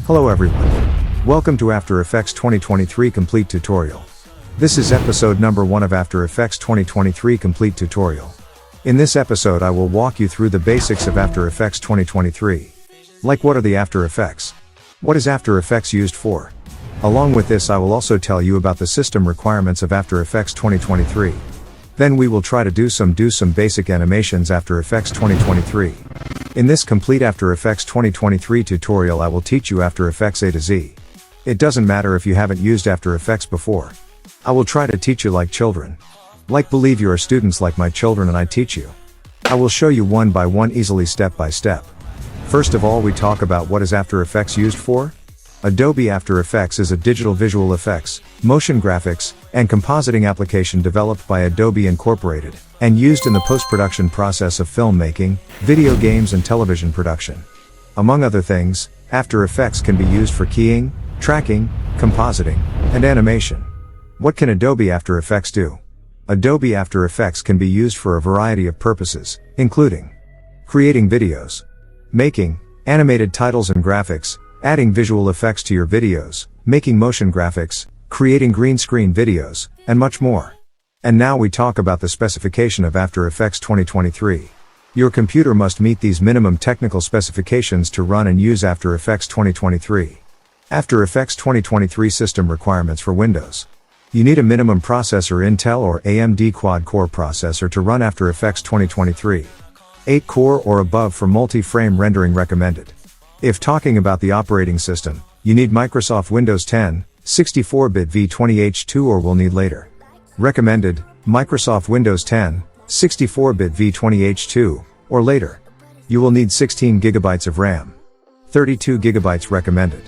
Hello everyone. Welcome to After Effects 2023 Complete Tutorial. This is episode number 1 of After Effects 2023 Complete Tutorial. In this episode I will walk you through the basics of After Effects 2023. Like, what are the After Effects? What is After Effects used for? Along with this I will also tell you about the system requirements of After Effects 2023. Then we will try to do some basic animations After Effects 2023. In this complete After Effects 2023 tutorial I will teach you After Effects A to Z. It doesn't matter if you haven't used After Effects before. I will try to teach you like children. Believe you are students like my children and I teach you. I will show you one by one easily step by step. First of all we talk about what is After Effects used for? Adobe After Effects is a digital visual effects, motion graphics, and compositing application developed by Adobe Incorporated, and used in the post-production process of filmmaking, video games and television production. Among other things, After Effects can be used for keying, tracking, compositing, and animation. What can Adobe After Effects do? Adobe After Effects can be used for a variety of purposes, including creating videos, making animated titles and graphics, adding visual effects to your videos, making motion graphics, creating green screen videos, and much more. And now we talk about the specification of After Effects 2023. Your computer must meet these minimum technical specifications to run and use After Effects 2023. After Effects 2023 system requirements for Windows. You need a minimum processor Intel or AMD quad-core processor to run After Effects 2023. 8-core or above for multi-frame rendering recommended. If talking about the operating system, you need Microsoft Windows 10, 64-bit v20h2 or will need later. Recommended, Microsoft Windows 10, 64-bit v20h2, or later. You will need 16 GB of RAM. 32 GB recommended.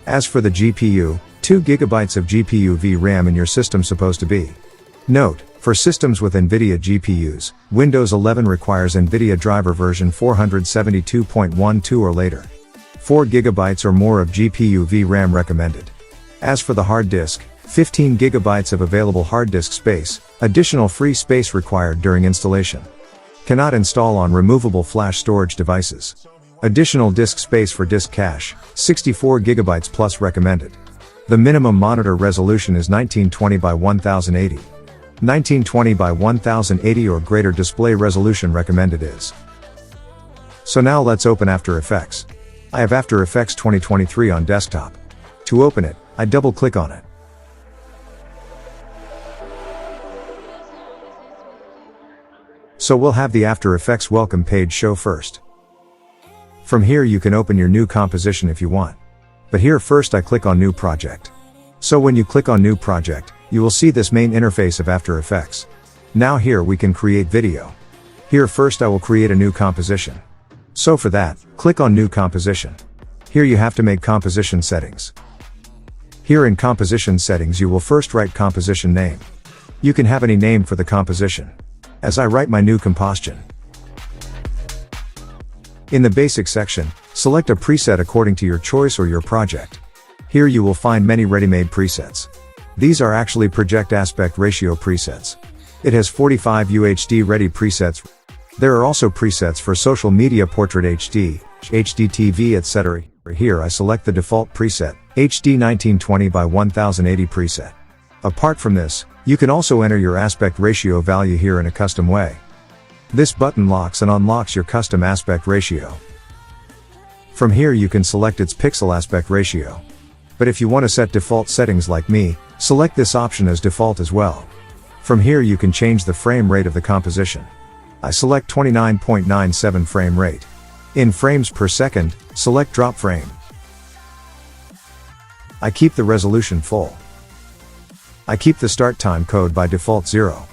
As for the GPU, 2 GB of GPU VRAM in your system supposed to be. Note, for systems with NVIDIA GPUs, Windows 11 requires NVIDIA driver version 472.12 or later. 4 GB or more of GPU VRAM recommended. As for the hard disk, 15 GB of available hard disk space, additional free space required during installation. Cannot install on removable flash storage devices. Additional disk space for disk cache, 64 GB plus recommended. The minimum monitor resolution is 1920 by 1080. 1920 by 1080 or greater display resolution recommended is. So now let's open After Effects. I have After Effects 2023 on desktop. To open it, I double-click on it. So we'll have the After Effects welcome page show first. From here you can open your new composition if you want. But here first I click on New Project. So when you click on New Project, you will see this main interface of After Effects. Now here we can create video. Here first I will create a new composition. So for that, click on New Composition. Here you have to make composition settings. Here in composition settings you will first write composition name. You can have any name for the composition. As I write my new composition. In the basic section, select a preset according to your choice or your project. Here you will find many ready-made presets. These are actually project aspect ratio presets. It has 45 UHD ready presets. There are also presets for social media portrait HD, HDTV etc. Here I select the default preset, HD 1920 by 1080 preset. Apart from this, you can also enter your aspect ratio value here in a custom way. This button locks and unlocks your custom aspect ratio. From here you can select its pixel aspect ratio. But if you want to set default settings like me, select this option as default as well. From here you can change the frame rate of the composition. I select 29.97 frame rate. In frames per second, select drop frame. I keep the resolution full. I keep the start time code by default 0.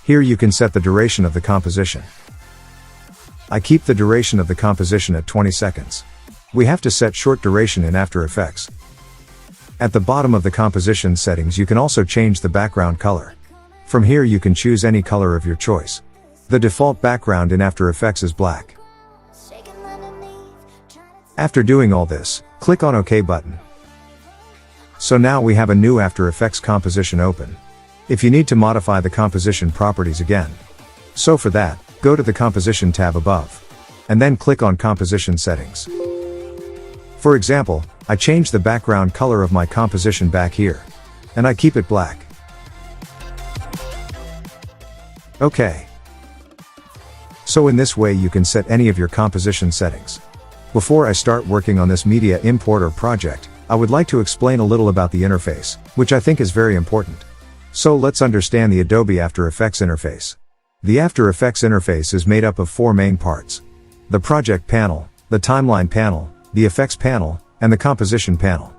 Here you can set the duration of the composition. I keep the duration of the composition at 20 seconds. We have to set short duration in After Effects. At the bottom of the composition settings you can also change the background color. From here you can choose any color of your choice. The default background in After Effects is black. After doing all this, click on OK button. So now we have a new After Effects composition open. If you need to modify the composition properties again. So for that, go to the Composition tab above. And then click on Composition Settings. For example, I change the background color of my composition back here. And I keep it black. Okay. So in this way you can set any of your composition settings. Before I start working on this media import or project, I would like to explain a little about the interface, which I think is very important. So let's understand the Adobe After Effects interface. The After Effects interface is made up of 4 main parts: the project panel, the timeline panel, the effects panel, and the composition panel.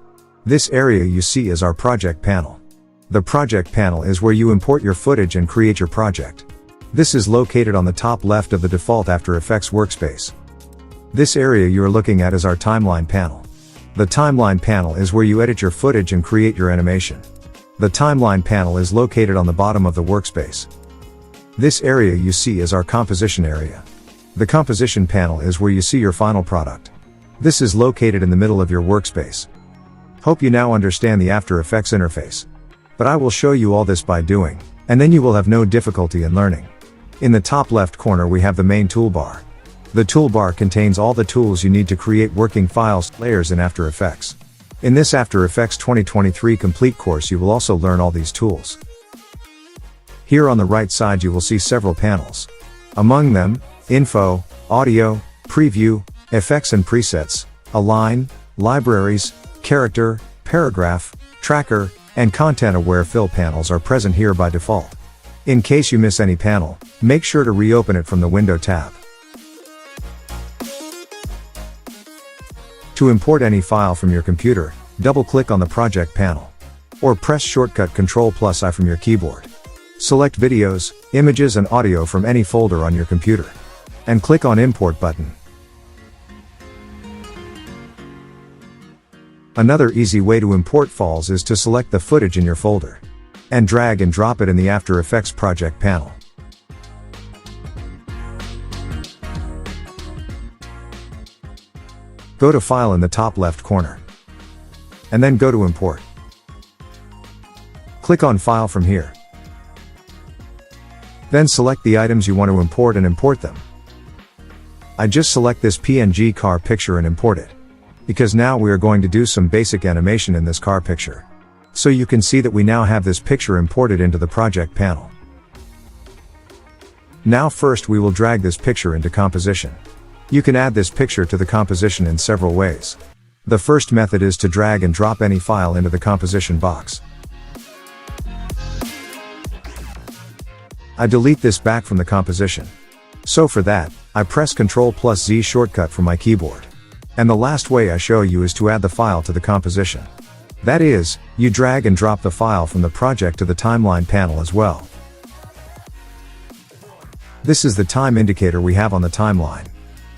This area you see is our project panel. The project panel is where you import your footage and create your project. This is located on the top left of the default After Effects workspace. This area you are looking at is our timeline panel. The timeline panel is where you edit your footage and create your animation. The timeline panel is located on the bottom of the workspace. This area you see is our composition area. The composition panel is where you see your final product. This is located in the middle of your workspace. Hope you now understand the After Effects interface. But I will show you all this by doing, and then you will have no difficulty in learning. In the top left corner we have the main toolbar. The toolbar contains all the tools you need to create working files, layers in After Effects. In this After Effects 2023 complete course you will also learn all these tools. Here on the right side you will see several panels. Among them, Info, Audio, Preview, Effects and Presets, Align, Libraries, Character, Paragraph, Tracker, and Content-Aware Fill panels are present here by default. In case you miss any panel, make sure to reopen it from the Window tab. To import any file from your computer, double-click on the Project panel. Or press shortcut Ctrl+I from your keyboard. Select Videos, Images and Audio from any folder on your computer. And click on Import button. Another easy way to import files is to select the footage in your folder. And drag and drop it in the After Effects Project panel. Go to File in the top left corner. And then go to Import. Click on File from here. Then select the items you want to import and import them. I just select this PNG car picture and import it. Because now we are going to do some basic animation in this car picture. So you can see that we now have this picture imported into the project panel. Now first we will drag this picture into composition. You can add this picture to the composition in several ways. The first method is to drag and drop any file into the composition box. I delete this back from the composition. So for that, I press Ctrl+Z shortcut from my keyboard. And the last way I show you is to add the file to the composition. That is, you drag and drop the file from the project to the timeline panel as well. This is the time indicator we have on the timeline.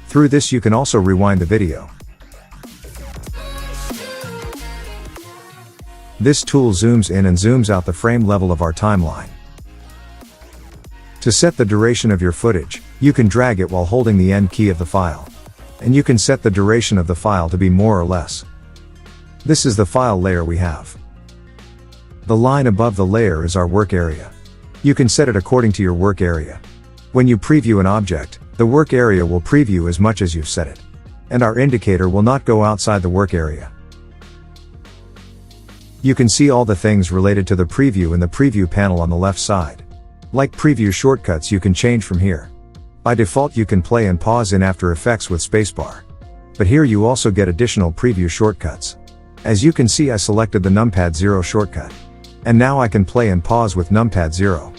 Through this you can also rewind the video. This tool zooms in and zooms out the frame level of our timeline. To set the duration of your footage, you can drag it while holding the end key of the file. And you can set the duration of the file to be more or less. This is the file layer we have. The line above the layer is our work area. You can set it according to your work area. When you preview an object, the work area will preview as much as you've set it. And our indicator will not go outside the work area. You can see all the things related to the preview in the preview panel on the left side. Like preview shortcuts you can change from here. By default you can play and pause in After Effects with spacebar. But here you also get additional preview shortcuts. As you can see I selected the numpad 0 shortcut. And now I can play and pause with numpad 0.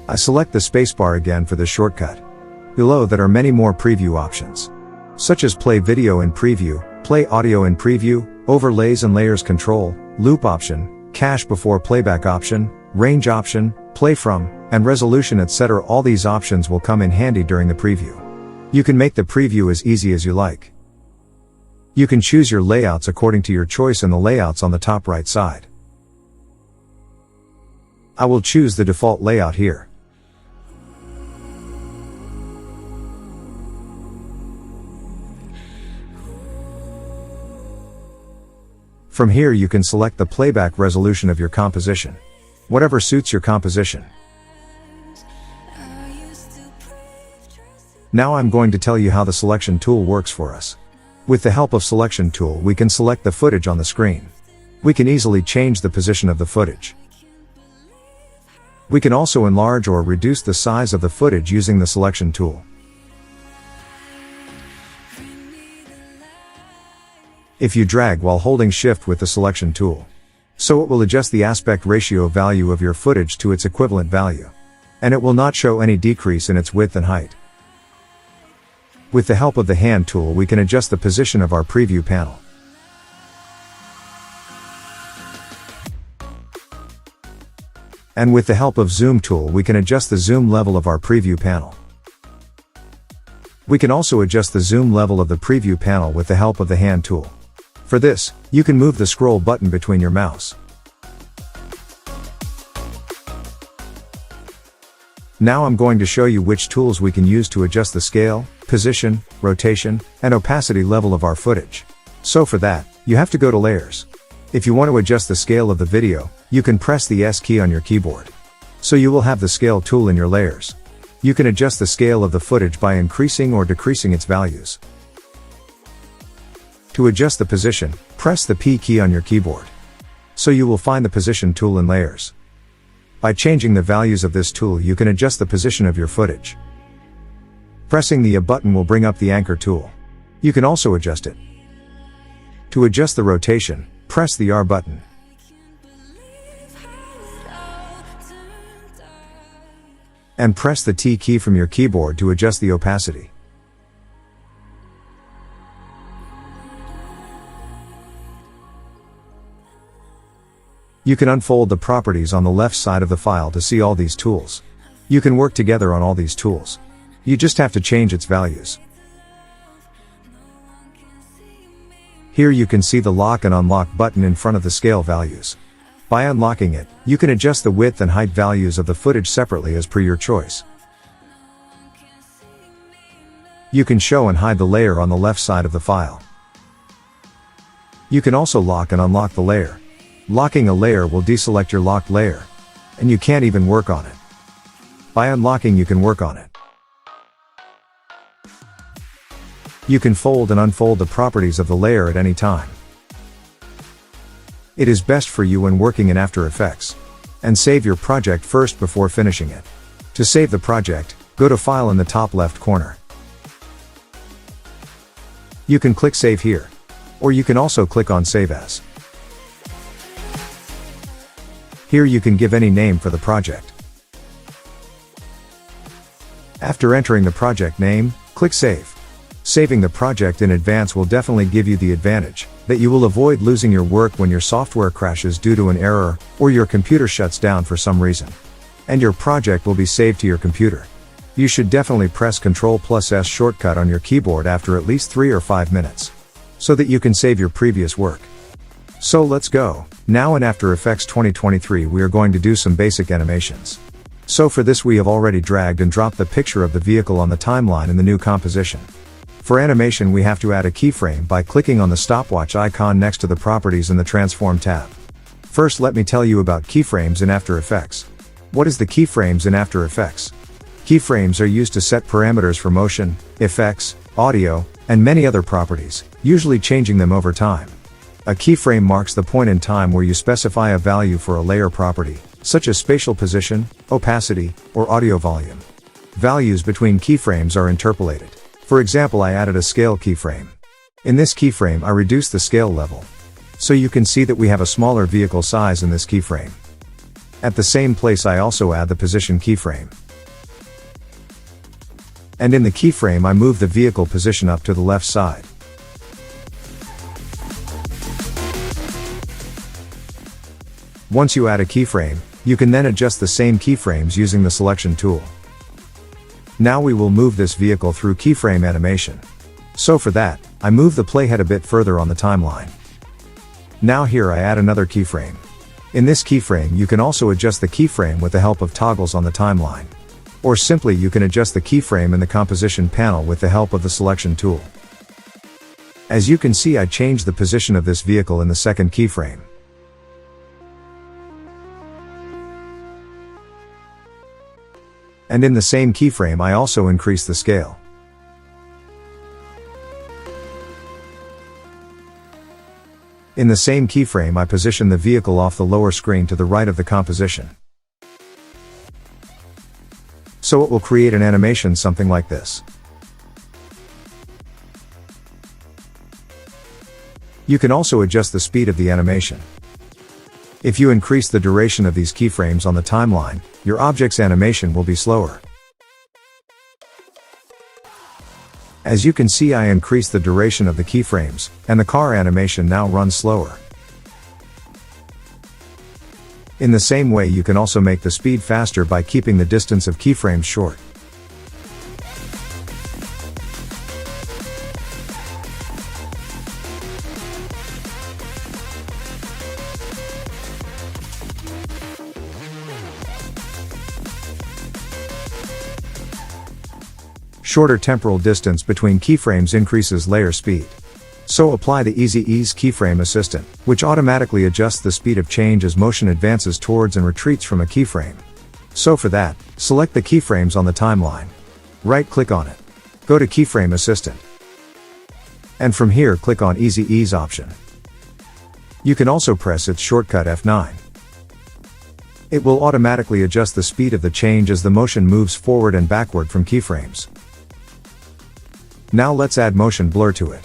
I select the spacebar again for this shortcut. Below that are many more preview options. Such as play video in preview, play audio in preview, overlays and layers control, loop option, cache before playback option, range option, play from, and resolution etc. All these options will come in handy during the preview. You can make the preview as easy as you like. You can choose your layouts according to your choice in the layouts on the top right side. I will choose the default layout here. From here you can select the playback resolution of your composition. Whatever suits your composition. Now I'm going to tell you how the selection tool works for us. With the help of Selection tool, we can select the footage on the screen. We can easily change the position of the footage. We can also enlarge or reduce the size of the footage using the Selection tool. If you drag while holding Shift with the Selection tool, so it will adjust the aspect ratio value of your footage to its equivalent value. And it will not show any decrease in its width and height. With the help of the Hand tool, we can adjust the position of our preview panel. And with the help of Zoom tool, we can adjust the zoom level of our preview panel. We can also adjust the zoom level of the preview panel with the help of the Hand tool. For this, you can move the scroll button between your mouse. Now I'm going to show you which tools we can use to adjust the scale, position, rotation, and opacity level of our footage. So for that, you have to go to Layers. If you want to adjust the scale of the video, you can press the S key on your keyboard. So you will have the Scale tool in your Layers. You can adjust the scale of the footage by increasing or decreasing its values. To adjust the position, press the P key on your keyboard. So you will find the Position tool in Layers. By changing the values of this tool, you can adjust the position of your footage. Pressing the A button will bring up the Anchor tool. You can also adjust it. To adjust the rotation, press the R button. And press the T key from your keyboard to adjust the opacity. You can unfold the properties on the left side of the file to see all these tools. You can work together on all these tools. You just have to change its values. Here you can see the lock and unlock button in front of the scale values. By unlocking it, you can adjust the width and height values of the footage separately as per your choice. You can show and hide the layer on the left side of the file. You can also lock and unlock the layer. Locking a layer will deselect your locked layer, and you can't even work on it. By unlocking, you can work on it. You can fold and unfold the properties of the layer at any time. It is best for you when working in After Effects. And save your project first before finishing it. To save the project, go to File in the top left corner. You can click Save here. Or you can also click on Save As. Here you can give any name for the project. After entering the project name, click Save. Saving the project in advance will definitely give you the advantage that you will avoid losing your work when your software crashes due to an error, or your computer shuts down for some reason. And your project will be saved to your computer. You should definitely press Ctrl+S shortcut on your keyboard after at least 3 or 5 minutes, so that you can save your previous work. So let's go. Now in After Effects 2023 we are going to do some basic animations. So for this we have already dragged and dropped the picture of the vehicle on the timeline in the new composition. For animation we have to add a keyframe by clicking on the stopwatch icon next to the Properties in the Transform tab. First let me tell you about keyframes in After Effects. What is the keyframes in After Effects? Keyframes are used to set parameters for motion, effects, audio, and many other properties, usually changing them over time. A keyframe marks the point in time where you specify a value for a layer property, such as spatial position, opacity, or audio volume. Values between keyframes are interpolated. For example, I added a scale keyframe. In this keyframe I reduced the scale level. So you can see that we have a smaller vehicle size in this keyframe. At the same place I also add the position keyframe. And in the keyframe I move the vehicle position up to the left side. Once you add a keyframe, you can then adjust the same keyframes using the Selection tool. Now we will move this vehicle through keyframe animation. So for that, I move the playhead a bit further on the timeline. Now here I add another keyframe. In this keyframe you can also adjust the keyframe with the help of toggles on the timeline. Or simply you can adjust the keyframe in the composition panel with the help of the Selection tool. As you can see, I changed the position of this vehicle in the second keyframe. And in the same keyframe I also increase the scale. In the same keyframe, I position the vehicle off the lower screen to the right of the composition. So it will create an animation something like this. You can also adjust the speed of the animation. If you increase the duration of these keyframes on the timeline, your object's animation will be slower. As you can see, I increased the duration of the keyframes, and the car animation now runs slower. In the same way, you can also make the speed faster by keeping the distance of keyframes short. Shorter temporal distance between keyframes increases layer speed. So apply the Easy Ease Keyframe Assistant, which automatically adjusts the speed of change as motion advances towards and retreats from a keyframe. So for that, select the keyframes on the timeline. Right-click on it. Go to Keyframe Assistant. And from here, click on Easy Ease option. You can also press its shortcut F9. It will automatically adjust the speed of the change as the motion moves forward and backward from keyframes. Now let's add motion blur to it.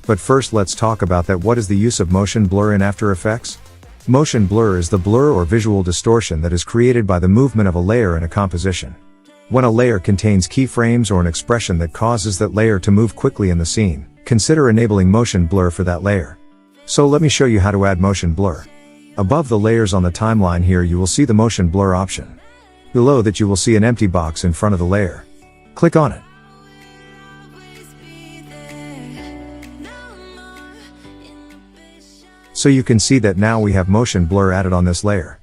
But first let's talk about that. What is the use of motion blur in After Effects? Motion blur is the blur or visual distortion that is created by the movement of a layer in a composition. When a layer contains keyframes or an expression that causes that layer to move quickly in the scene, consider enabling motion blur for that layer. So let me show you how to add motion blur. Above the layers on the timeline here, you will see the motion blur option. Below that, you will see an empty box in front of the layer. Click on it. So you can see that now we have motion blur added on this layer.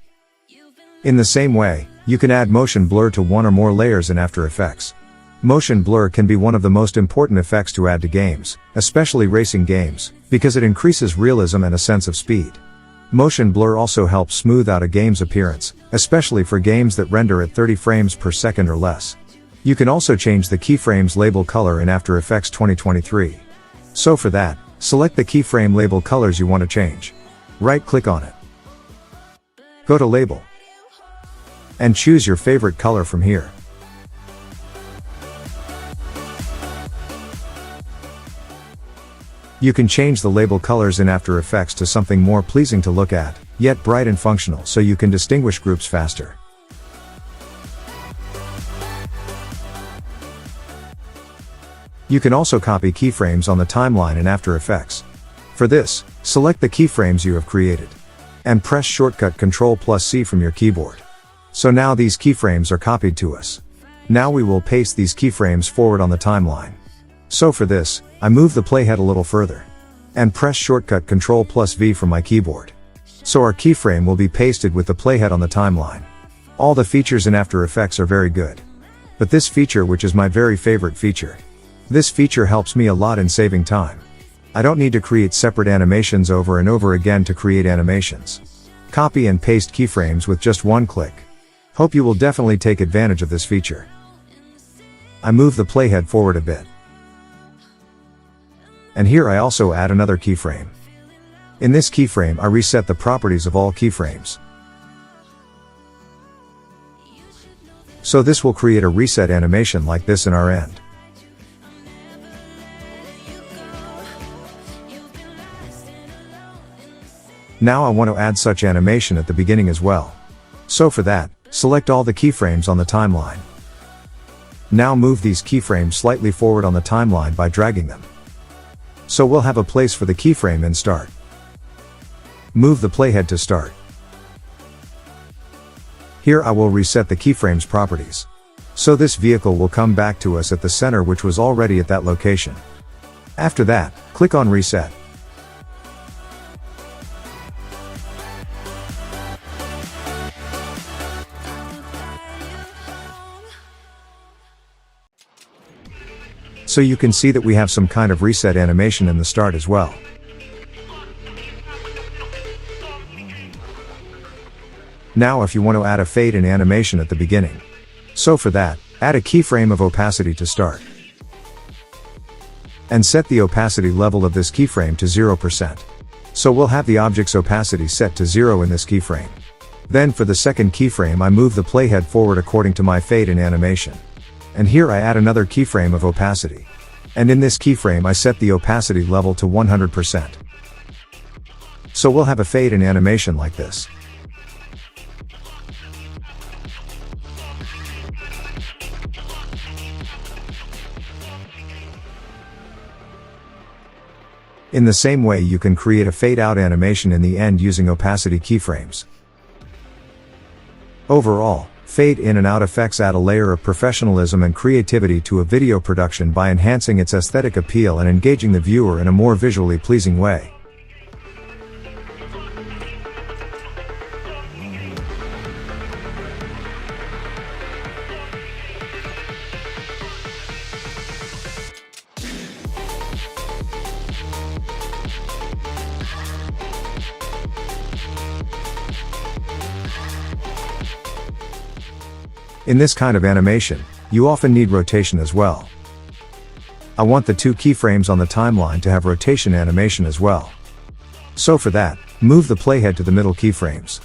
In the same way, you can add motion blur to one or more layers in After Effects. Motion blur can be one of the most important effects to add to games, especially racing games, because it increases realism and a sense of speed. Motion blur also helps smooth out a game's appearance, especially for games that render at 30 frames per second or less. You can also change the keyframes label color in After Effects 2023. So for that, select the keyframe label colors you want to change. Right-click on it. Go to Label. And choose your favorite color from here. You can change the label colors in After Effects to something more pleasing to look at, yet bright and functional, so you can distinguish groups faster. You can also copy keyframes on the timeline in After Effects. For this, select the keyframes you have created. And press shortcut Ctrl+C from your keyboard. So now these keyframes are copied to us. Now we will paste these keyframes forward on the timeline. So for this, I move the playhead a little further. And press shortcut Ctrl+V from my keyboard. So our keyframe will be pasted with the playhead on the timeline. All the features in After Effects are very good. But this feature, which is my very favorite feature. This feature helps me a lot in saving time. I don't need to create separate animations over and over again to create animations. Copy and paste keyframes with just one click. Hope you will definitely take advantage of this feature. I move the playhead forward a bit. And here I also add another keyframe. In this keyframe, I reset the properties of all keyframes. So this will create a reset animation like this in our end. Now I want to add such animation at the beginning as well. So for that, select all the keyframes on the timeline. Now move these keyframes slightly forward on the timeline by dragging them. So we'll have a place for the keyframe in Start. Move the playhead to Start. Here I will reset the keyframes properties. So this vehicle will come back to us at the center, which was already at that location. After that, click on Reset. So you can see that we have some kind of reset animation in the start as well. Now if you want to add a fade in animation at the beginning. So for that, add a keyframe of opacity to start. and set the opacity level of this keyframe to 0%. So we'll have the object's opacity set to 0 in this keyframe. Then for the second keyframe I move the playhead forward according to my fade in animation. And here I add another keyframe of opacity. And in this keyframe I set the opacity level to 100%. So we'll have a fade in animation like this. In the same way you can create a fade out animation in the end using opacity keyframes. Overall, fade in and out effects add a layer of professionalism and creativity to a video production by enhancing its aesthetic appeal and engaging the viewer in a more visually pleasing way. In this kind of animation, you often need rotation as well. I want the two keyframes on the timeline to have rotation animation as well. So for that, move the playhead to the middle keyframes.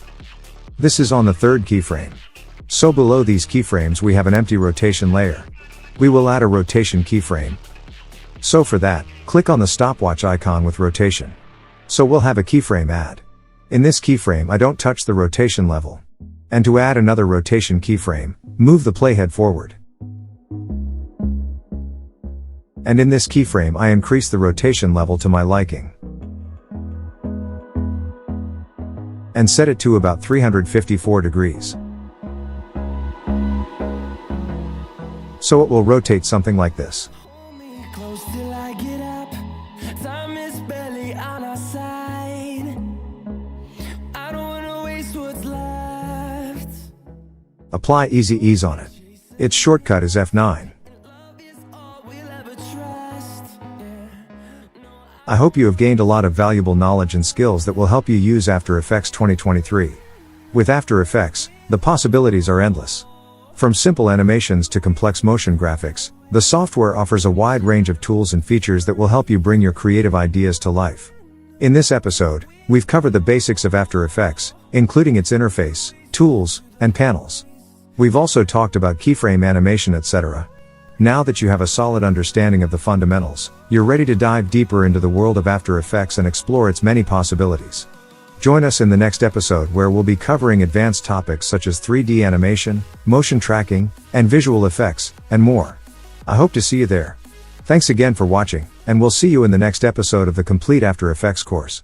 This is on the third keyframe. So below these keyframes we have an empty rotation layer. We will add a rotation keyframe. So for that, click on the stopwatch icon with rotation. So we'll have a keyframe add. In this keyframe I don't touch the rotation level. And to add another rotation keyframe, move the playhead forward. And in this keyframe I increase the rotation level to my liking. And set it to about 354 degrees. So it will rotate something like this. Apply easy ease on it. Its shortcut is F9. I hope you have gained a lot of valuable knowledge and skills that will help you use After Effects 2023. With After Effects, the possibilities are endless. From simple animations to complex motion graphics, the software offers a wide range of tools and features that will help you bring your creative ideas to life. In this episode, we've covered the basics of After Effects, including its interface, tools, and panels. We've also talked about keyframe animation, etc. Now that you have a solid understanding of the fundamentals, you're ready to dive deeper into the world of After Effects and explore its many possibilities. Join us in the next episode where we'll be covering advanced topics such as 3D animation, motion tracking, and visual effects, and more. I hope to see you there. Thanks again for watching, and we'll see you in the next episode of the complete After Effects course.